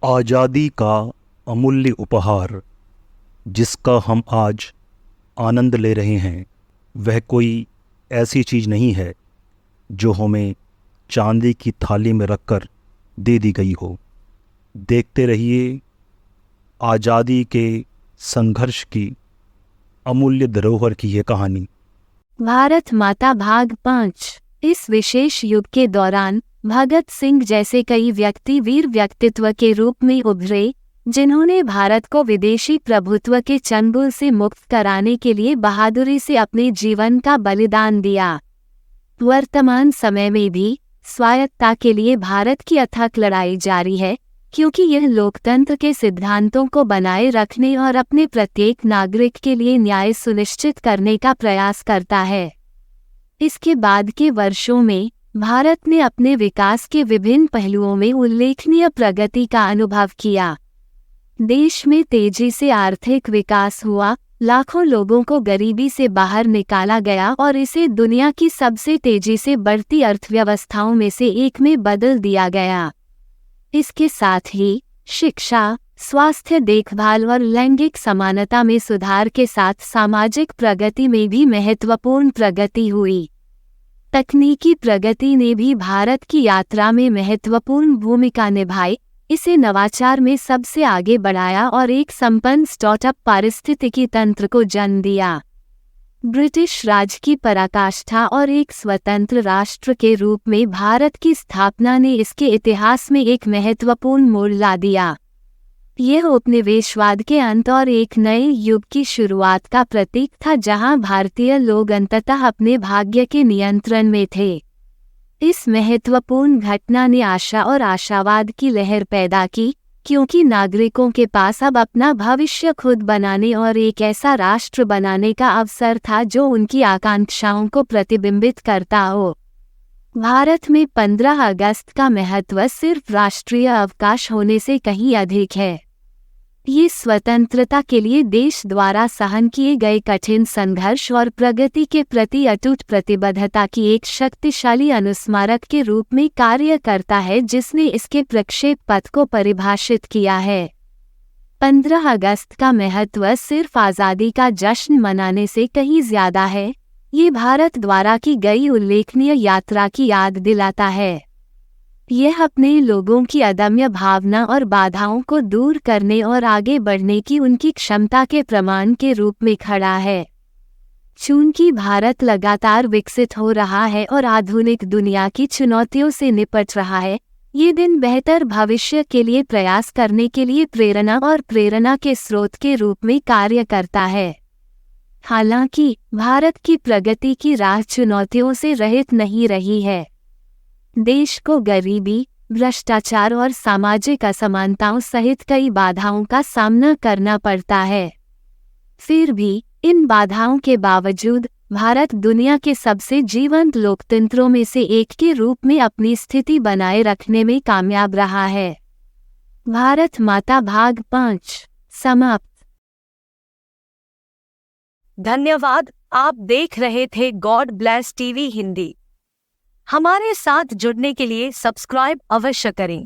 आज़ादी का अमूल्य उपहार जिसका हम आज आनंद ले रहे हैं, वह कोई ऐसी चीज़ नहीं है जो हमें चांदी की थाली में रखकर दे दी गई हो। देखते रहिए आज़ादी के संघर्ष की अमूल्य धरोहर की ये कहानी। भारत माता भाग 5। इस विशेष युग के दौरान भगत सिंह जैसे कई व्यक्ति वीर व्यक्तित्व के रूप में उभरे, जिन्होंने भारत को विदेशी प्रभुत्व के चंगुल से मुक्त कराने के लिए बहादुरी से अपने जीवन का बलिदान दिया। वर्तमान समय में भी स्वायत्तता के लिए भारत की अथक लड़ाई जारी है, क्योंकि यह लोकतंत्र के सिद्धांतों को बनाए रखने और अपने प्रत्येक नागरिक के लिए न्याय सुनिश्चित करने का प्रयास करता है। इसके बाद के वर्षों में भारत ने अपने विकास के विभिन्न पहलुओं में उल्लेखनीय प्रगति का अनुभव किया। देश में तेजी से आर्थिक विकास हुआ, लाखों लोगों को गरीबी से बाहर निकाला गया और इसे दुनिया की सबसे तेजी से बढ़ती अर्थव्यवस्थाओं में से एक में बदल दिया गया। इसके साथ ही शिक्षा, स्वास्थ्य देखभाल और लैंगिक समानता में सुधार के साथ सामाजिक प्रगति में भी महत्वपूर्ण प्रगति हुई। तकनीकी प्रगति ने भी भारत की यात्रा में महत्वपूर्ण भूमिका निभाई, इसे नवाचार में सबसे आगे बढ़ाया और एक संपन्न स्टार्टअप पारिस्थितिकी तंत्र को जन्म दिया। ब्रिटिश राज की पराकाष्ठा और एक स्वतंत्र राष्ट्र के रूप में भारत की स्थापना ने इसके इतिहास में एक महत्वपूर्ण मोड़ ला दिया। यह उपनिवेशवाद के अंत और एक नए युग की शुरुआत का प्रतीक था, जहां भारतीय लोग अंततः अपने भाग्य के नियंत्रण में थे। इस महत्वपूर्ण घटना ने आशा और आशावाद की लहर पैदा की, क्योंकि नागरिकों के पास अब अपना भविष्य खुद बनाने और एक ऐसा राष्ट्र बनाने का अवसर था जो उनकी आकांक्षाओं को प्रतिबिंबित करता हो। भारत में 15 अगस्त का महत्व सिर्फ राष्ट्रीय अवकाश होने से कहीं अधिक है। ये स्वतंत्रता के लिए देश द्वारा सहन किए गए कठिन संघर्ष और प्रगति के प्रति अटूट प्रतिबद्धता की एक शक्तिशाली अनुस्मारक के रूप में कार्य करता है, जिसने इसके प्रक्षेप पथ को परिभाषित किया है। 15 अगस्त का महत्व सिर्फ आज़ादी का जश्न मनाने से कहीं ज्यादा है। ये भारत द्वारा की गई उल्लेखनीय यात्रा की याद दिलाता है। यह अपने लोगों की अदम्य भावना और बाधाओं को दूर करने और आगे बढ़ने की उनकी क्षमता के प्रमाण के रूप में खड़ा है। चूंकि भारत लगातार विकसित हो रहा है और आधुनिक दुनिया की चुनौतियों से निपट रहा है, ये दिन बेहतर भविष्य के लिए प्रयास करने के लिए प्रेरणा के स्रोत के रूप में कार्य करता है। हालांकि भारत की प्रगति की राह चुनौतियों से रहित नहीं रही है। देश को गरीबी, भ्रष्टाचार और सामाजिक असमानताओं सहित कई बाधाओं का सामना करना पड़ता है। फिर भी इन बाधाओं के बावजूद भारत दुनिया के सबसे जीवंत लोकतंत्रों में से एक के रूप में अपनी स्थिति बनाए रखने में कामयाब रहा है। भारत माता भाग 5 समाप्त। धन्यवाद। आप देख रहे थे गॉड ब्लेस टीवी हिंदी। हमारे साथ जुड़ने के लिए सब्सक्राइब अवश्य करें।